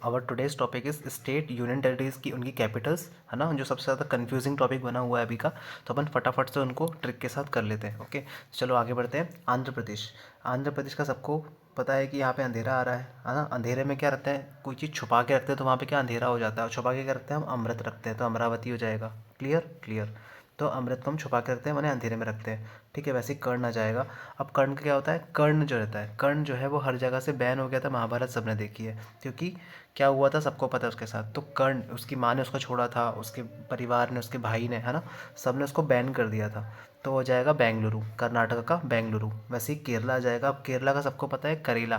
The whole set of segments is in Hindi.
Our today's topic is state union territories की उनकी कैपिटल्स, है ना, जो सबसे ज़्यादा कंफ्यूजिंग टॉपिक बना हुआ है अभी का। तो अपन फटाफट से उनको ट्रिक के साथ कर लेते हैं। ओके, चलो आगे बढ़ते हैं। आंध्र प्रदेश। आंध्र प्रदेश का सबको पता है कि यहाँ पे अंधेरा आ रहा है ना। अंधेरे में क्या रखते हैं, कोई चीज़ छुपा के रखते हैं तो वहाँ पे क्या अंधेरा हो जाता है, और छुपा के क्या रखते हैं हम, अमृत रखते हैं, तो अमरावती हो जाएगा। Clear clear. तो अमृत को हम छुपा के रखते हैं, मैंने अंधेरे में रखते हैं। ठीक है, वैसे ही कर्ण आ जाएगा। अब कर्ण का क्या होता है, कर्ण जो रहता है, कर्ण जो है वो हर जगह से बैन हो गया था, महाभारत सबने देखी है, क्योंकि क्या हुआ था सबको पता है उसके साथ। तो कर्ण, उसकी माँ ने उसको छोड़ा था, उसके परिवार ने, उसके भाई ने, है ना, सब ने उसको बैन कर दिया था। तो हो जाएगा बेंगलुरु, कर्नाटक का बेंगलुरु। वैसे ही केरला आ जाएगा। अब केरला का सबको पता है करेला।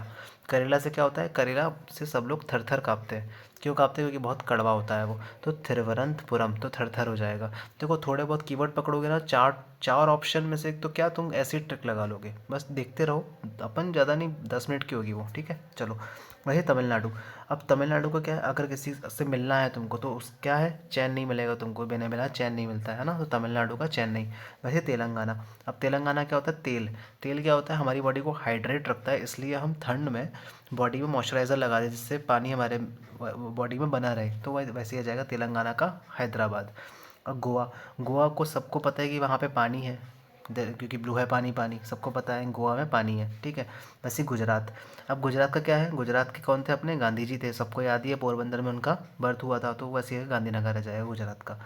करेला से क्या होता है, करेला से सब लोग थर थर काँपते हैं। क्यों काँपते हैं, क्योंकि बहुत कड़वा होता है वो। तो थिरुवनंतपुरम, तो थर थर हो जाएगा। देखो थोड़े बहुत कीवर्ड पकड़ोगे ना, चार चार ऑप्शन में से, तो क्या तुम ऐसी ट्रिक लगा लोगे, बस देखते रहो। अपन ज़्यादा नहीं, 10 मिनट की होगी वो। ठीक है, चलो। वही तमिलनाडु। अब तमिलनाडु का क्या है, अगर किसी से मिलना है तुमको तो उस क्या है, चैन नहीं मिलेगा तुमको, बिना मिला चैन नहीं मिलता है ना, तो तमिलनाडु का चेन्नई। वैसे तेलंगाना। अब तेलंगाना क्या होता है, तेल। तेल क्या होता है, हमारी बॉडी को हाइड्रेट रखता है, इसलिए हम ठंड में बॉडी में मॉइस्चराइज़र लगा दें, जिससे पानी हमारे बॉडी में बना रहे। तो वैसे ही आ जाएगा तेलंगाना का हैदराबाद। और गोवा। गोवा को सबको पता है कि वहाँ पे पानी है, क्योंकि ब्लू है पानी, पानी सबको पता है गोवा में पानी है। ठीक है। वैसे ही गुजरात। अब गुजरात का क्या है, गुजरात के कौन थे अपने, गांधी जी थे, सबको याद ही है, पोरबंदर में उनका बर्थ हुआ था, तो वैसे ही गांधीनगर आ जाएगा गुजरात का।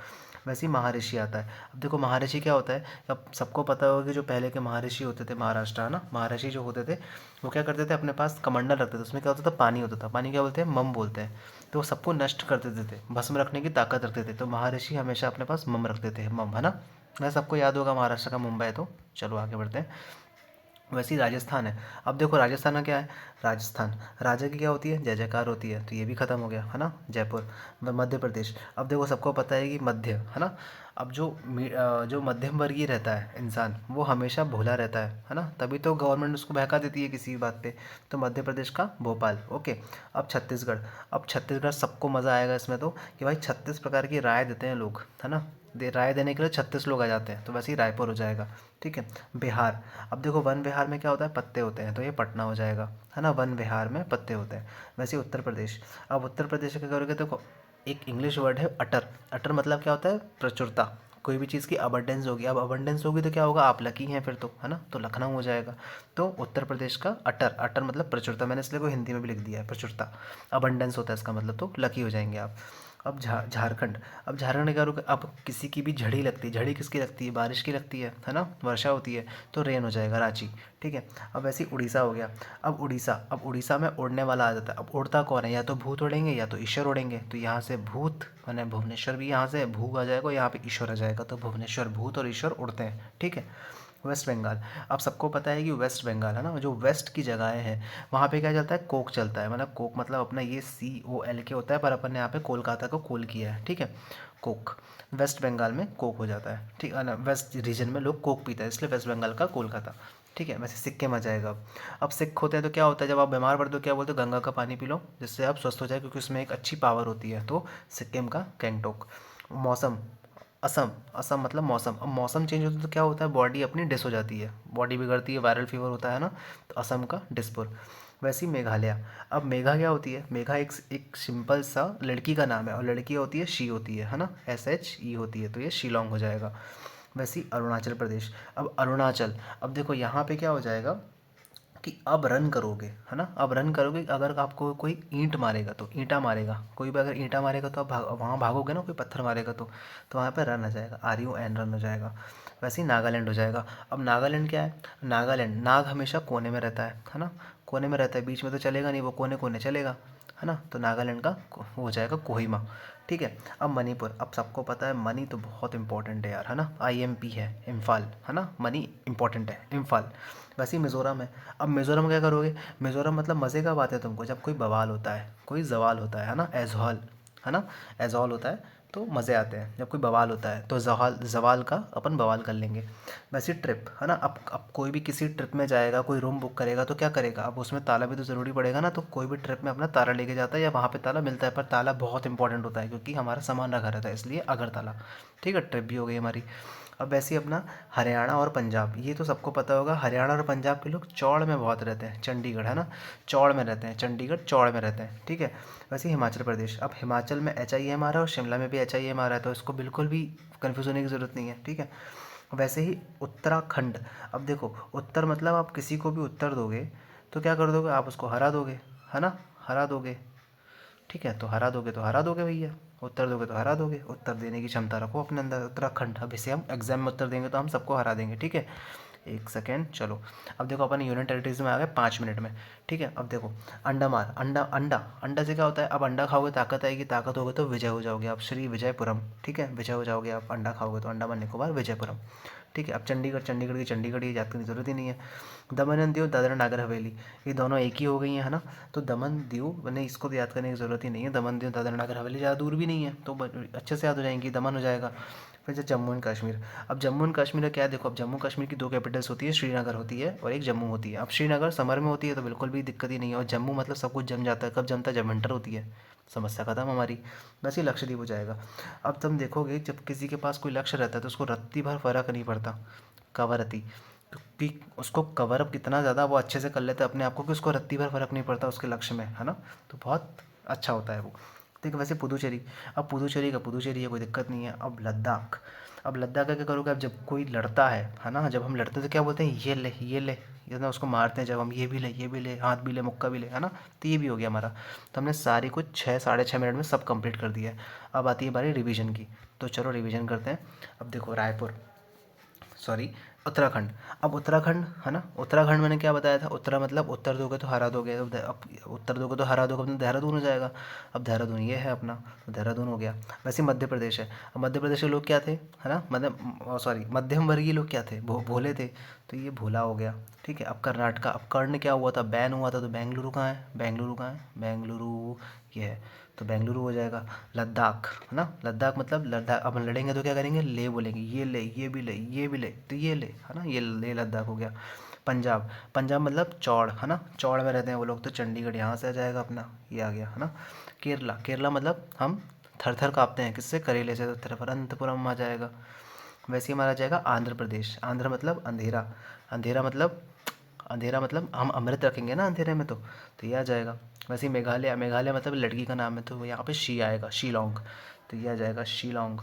वैसे ही महर्षि आता है। अब देखो महर्षि क्या होता है, अब सबको पता होगा कि जो पहले के महर्षि होते थे महाराष्ट्र, है ना, महर्षि जो होते थे वो क्या करते थे, अपने पास कमंडल रखते थे, उसमें क्या होता था, पानी होता था। पानी क्या बोलते हैं, मम बोलते हैं। तो वो सबको नष्ट कर देते थे, भस्म रखने की ताकत रखते थे। तो महर्षि हमेशा अपने पास मम रखते थे, मम, है ना। वह सबको याद होगा, महाराष्ट्र का मुंबई। तो चलो आगे बढ़ते हैं। वैसे ही राजस्थान है। अब देखो राजस्थान में क्या है, राजस्थान, राजा की क्या होती है, जय जयकार होती है, तो ये भी खत्म हो गया, है ना। जयपुर। मध्य प्रदेश। अब देखो सबको पता है कि मध्य, है ना। अब जो मध्यम वर्गीय रहता है इंसान, वो हमेशा भोला रहता है ना, तभी तो गवर्नमेंट उसको बहका देती है किसी भी बात पे। तो मध्य प्रदेश का भोपाल। ओके। अब छत्तीसगढ़। अब छत्तीसगढ़ सबको मज़ा आएगा इसमें तो, कि भाई 36 प्रकार की राय देते हैं लोग, है ना। राय देने के लिए 36 लोग आ जाते हैं, तो वैसे ही रायपुर हो जाएगा। ठीक है। बिहार। अब देखो वन विहार में क्या होता है, पत्ते होते हैं, तो ये पटना हो जाएगा, है ना, वन विहार में पत्ते होते हैं। वैसे ही उत्तर प्रदेश। अब उत्तर प्रदेश क्या करोगे, देखो एक इंग्लिश वर्ड है अटर। अटर मतलब क्या होता है, प्रचुरता। कोई भी चीज़ की अबंडेंस होगी, अब अबंडेंस होगी तो क्या होगा, आप लकी हैं फिर तो, है ना, तो लखनऊ हो जाएगा। तो उत्तर प्रदेश का अटर, अटर मतलब प्रचुरता, मैंने इसलिए को हिंदी में भी लिख दिया है, प्रचुरता। अबंडेंस होता है इसका मतलब, तो लकी हो जाएंगे आप। अब झारखंड। अब झारखंड क्या रुक, अब किसी की भी झड़ी लगती है, झड़ी किसकी लगती है, बारिश की लगती है ना, वर्षा होती है, तो रेन हो जाएगा, रांची। ठीक है। अब वैसे ही उड़ीसा हो गया। अब उड़ीसा, अब उड़ीसा में उड़ने वाला आ जाता है। अब उड़ता कौन है, या तो भूत उड़ेंगे या तो ईश्वर उड़ेंगे, तो यहाँ से भूत, मैंने भुवनेश्वर भी यहाँ से भू आ जाएगा, यहाँ पे ईश्वर आ जाएगा, तो भुवनेश्वर, भूत और ईश्वर उड़ते हैं। ठीक है। वेस्ट बंगाल। अब सबको पता है कि वेस्ट बंगाल, है ना, जो वेस्ट की जगहें हैं, वहाँ पे क्या चलता है, कोक चलता है, मतलब कोक मतलब अपना ये COL के होता है, पर अपन ने यहाँ पे कोलकाता को कोल किया है। ठीक है। कोक। वेस्ट बंगाल में कोक हो जाता है, ठीक है ना, वेस्ट रीजन में लोग कोक पीते हैं, इसलिए वेस्ट बंगाल का कोलकाता। ठीक है। वैसे सिक्किम आ जाएगा। अब सिख होते हैं तो क्या होता है, जब आप बीमार पड़ते हो क्या बोलते हो, गंगा का पानी पी लो, जिससे आप स्वस्थ हो जाए, क्योंकि उसमें एक अच्छी पावर होती है, तो सिक्किम का गैंगटॉक। मौसम। असम। असम मतलब मौसम। अब मौसम चेंज होता है तो क्या होता है, बॉडी अपनी डिस हो जाती है, बॉडी बिगड़ती है, वायरल फीवर होता है ना, तो असम का डिस्पुर। वैसे ही मेघालय। अब मेघा क्या होती है, मेघा एक सिंपल सा लड़की का नाम है, और लड़की होती है शी होती है ना, SHE होती है, तो ये शिलोंग हो जाएगा। वैसे ही अरुणाचल प्रदेश। अब अरुणाचल। अब देखो यहाँ पे क्या हो जाएगा, कि अब रन करोगे, है ना, अब रन करोगे, अगर आपको कोई ईंट मारेगा तो ईंटा मारेगा, कोई भी अगर ईंटा मारेगा तो आप वहाँ भागोगे ना, कोई पत्थर मारेगा तो वहाँ पे रन आ जाएगा, RUN, रन हो जाएगा। वैसे ही नागालैंड हो जाएगा। अब नागालैंड क्या है, नागालैंड, नाग हमेशा कोने में रहता है ना, कोने में रहता है, बीच में तो चलेगा नहीं, वो कोने कोने चलेगा, है ना, तो नागालैंड का वो हो जाएगा कोहिमा। ठीक है। अब मणिपुर। अब सबको पता है मनी तो बहुत इंपॉर्टेंट है यार, है ना, IMP है, इम्फाल, है ना, मनी इंपॉर्टेंट है, इम्फाल। वैसे ही मिज़ोरम है। अब मिज़ोरम में क्या करोगे, मिज़ोरम मतलब मज़े का बात है तुमको, जब कोई बवाल होता है, कोई जवाल होता है ना, एज़हॉल, है ना, एज़हॉल होता है, तो मज़े आते हैं जब कोई बवाल होता है, तो जवाल, जवाल का अपन बवाल कर लेंगे। वैसे ट्रिप, है ना, अब कोई भी किसी ट्रिप में जाएगा, कोई रूम बुक करेगा तो क्या करेगा, अब उसमें ताला भी तो ज़रूरी पड़ेगा ना, तो कोई भी ट्रिप में अपना ताला लेके जाता है, या वहाँ पे ताला मिलता है, पर ताला बहुत इंपॉर्टेंट होता है, क्योंकि हमारा सामान रखा रहता है, इसलिए अगर ताला। ठीक है, ट्रिप भी हो गई हमारी। अब वैसे ही अपना हरियाणा और पंजाब, ये तो सबको पता होगा, हरियाणा और पंजाब के लोग चौड़ में बहुत रहते हैं, चंडीगढ़ है ना, चौड़ में रहते हैं, चंडीगढ़ चौड़ में रहते हैं, ठीक है। वैसे ही हिमाचल प्रदेश, अब हिमाचल में HIM आ रहा है और शिमला में भी HIM आ रहा है, तो इसको बिल्कुल भी कन्फ्यूज़ होने की ज़रूरत नहीं है, ठीक है। वैसे ही उत्तराखंड, अब देखो उत्तर मतलब आप किसी को भी उत्तर दोगे तो क्या कर दोगे, आप उसको हरा दोगे, है ना, हरा दोगे, ठीक है। तो हरा दोगे भैया, उत्तर दोगे तो हरा दोगे, उत्तर देने की क्षमता रखो अपने अंदर। उत्तराखंड, अब इसे हम एग्जाम में उत्तर देंगे तो हम सबको हरा देंगे, ठीक है। एक सेकेंड, चलो। अब देखो अपन यूनियन टेरिटरीज में आ गए 5 मिनट में, ठीक है। अब देखो अंडा मार, अंडा अंडा अंडा से क्या होता है, अब अंडा खाओगे ताकत आएगी, ताकत होगे तो विजय हो जाओगे आप, श्री विजयपुरम, ठीक है, विजय हो जाओगे आप, अंडा खाओगे तो, अंडमान निकोबार विजयपुरम, ठीक है। अब चंडीगढ़, चंडीगढ़ की चंडीगढ़ ही याद करने की जरूरत ही नहीं है। दमन एंड दीव, दादरा नागर हवेली, ये दोनों एक ही हो गई हैं, है ना। तो दमन दीव मैंने इसको तो याद करने की ज़रूरत ही नहीं है, दमन दीव दादरा नागर हवेली ज़्यादा दूर भी नहीं है, तो अच्छे से याद हो जाएंगी, दमन हो जाएगा। फिर जम्मू एंड कश्मीर, अब जम्मू एंड कश्मीर का क्या है, देखो अब जम्मू कश्मीर की 2 कैपिटल्स होती है, श्रीनगर होती है और एक जम्मू होती है। अब श्रीनगर समर में होती है तो बिल्कुल भी दिक्कत ही नहीं है, और जम्मू मतलब सब कुछ जम जाता है, कब जमता है, जब विंटर होती है, समस्या खत्म हमारी। वैसे ही लक्षद्वीप हो जाएगा। अब तुम देखोगे जब किसी के पास कोई लक्ष्य रहता है तो उसको रत्ती भर फर्क नहीं पड़ता, कवरती, क्योंकि उसको कवर अप कितना ज़्यादा वो अच्छे से कर लेता है अपने आप को कि उसको रत्ती भर फर्क नहीं पड़ता उसके लक्ष्य में, है ना। तो बहुत अच्छा होता है वो। ठीक है। वैसे पुदुचेरी, अब पुदुचेरी का पुदुचेरी है, कोई दिक्कत नहीं है। अब लद्दाख, अब लद्दाख का क्या करोगे, अब जब कोई लड़ता है ना, जब हम लड़ते हैं तो क्या बोलते हैं, ये ले ये ले, ये ना उसको मारते हैं जब हम, ये भी ले ये भी ले, हाथ भी ले मुक्का भी ले, है ना। तो ये भी हो गया हमारा। तो हमने सारी कुछ 6 साढ़े 6 मिनट में सब कंप्लीट कर दिया है। अब आती है बारी रिवीजन की, तो चलो रिवीजन करते हैं। अब देखो रायपुर, सॉरी, उत्तराखंड। अब उत्तराखंड है ना, उत्तराखंड मैंने क्या बताया था, उत्तरा मतलब उत्तर दोगे तो हरा दोगे, अब उत्तर दोगे तो हरा दोगे, अपना देहरादून हो जाएगा। अब देहरादून ये है अपना, तो देहरादून हो गया। वैसे मध्य प्रदेश है, अब मध्य प्रदेश के लोग क्या थे, है ना, मतलब सॉरी मध्यम वर्गीय लोग क्या थे, भोले थे, तो ये भोला हो गया, ठीक है। अब कर्नाटका, अब कर्ण क्या हुआ था, बैन हुआ था, तो बेंगलुरु कहाँ है, बेंगलुरु कहाँ है, बेंगलुरु ये है, तो बेंगलुरु हो जाएगा। लद्दाख है ना, लद्दाख मतलब लद्दाख, अब लड़ेंगे तो क्या करेंगे, ले बोलेंगे, ये ले ये भी ले ये भी ले, तो ये ले, है ना, ये ले लद्दाख हो गया। पंजाब, पंजाब मतलब चौड़, है ना, चौड़ में रहते हैं वो लोग, तो चंडीगढ़ यहाँ से आ जाएगा अपना, ये आ गया, है ना। केरला, केरला मतलब हम थर थर काँपते हैं किससे, करेले से, तो तिरुवनंतपुरम आ जाएगा। वैसे ही हमारा आ जाएगा आंध्र प्रदेश, आंध्र मतलब अंधेरा, अंधेरा मतलब, अंधेरा मतलब हम अमृत रखेंगे ना अंधेरे में, तो ये आ जाएगा। वैसे ही मेघालय, मेघालय मतलब लड़की का नाम है, तो यहाँ पे शी आएगा, शीलोंग, तो ये आ जाएगा शीलोंग।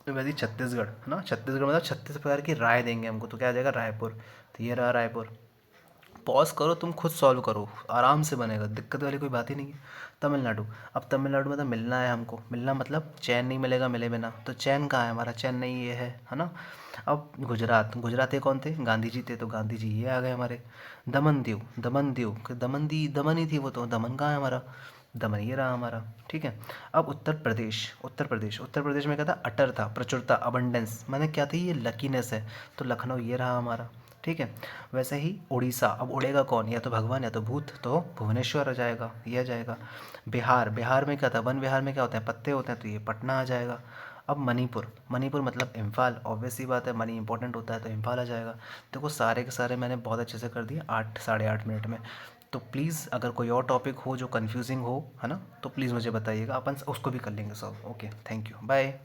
तो वैसे ही छत्तीसगढ़ है ना, छत्तीसगढ़ मतलब 36 प्रकार की राय देंगे हमको, तो क्या आ जाएगा, रायपुर, तो ये रहा रायपुर। पॉज करो, तुम खुद सॉल्व करो, आराम से बनेगा, दिक्कत वाली कोई बात ही नहीं है। तमिलनाडु, अब तमिलनाडु मतलब मिलना है हमको, मिलना मतलब चैन नहीं मिलेगा मिले बिना, तो चैन कहाँ है हमारा, चेन्नई ये है ना। अब गुजरात, गुजरात ये कौन थे, गांधी जी थे, तो गांधी जी ये आ गए हमारे। दमन दीव, दमन दीव, दमन ही थी वो, तो दमन कहाँ है हमारा, दमन ये रहा हमारा, ठीक है। अब उत्तर प्रदेश, उत्तर प्रदेश, उत्तर प्रदेश में क्या था, अटर था, प्रचुरता, अबंडेंस, मैंने क्या थी, ये लकीनेस है, तो लखनऊ ये रहा हमारा, ठीक है। वैसे ही उड़ीसा, अब उड़ेगा कौन, या तो भगवान या तो भूत, तो भुवनेश्वर आ जाएगा, ये आ जाएगा। बिहार, बिहार में क्या था, वन विहार में क्या होते हैं, पत्ते होते हैं, तो ये पटना आ जाएगा। अब मणिपुर, मणिपुर मतलब इम्फाल, ऑब्वियस सी बात है, मनी इंपॉर्टेंट होता है तो इम्फाल आ जाएगा। देखो सारे के सारे मैंने बहुत अच्छे से कर दिए 8 साढ़े 8 मिनट में। तो प्लीज़ अगर कोई और टॉपिक हो जो कन्फ्यूजिंग हो, है ना, तो प्लीज़ मुझे बताइएगा, अपन उसको भी कर लेंगे solve. Okay, thank you, bye.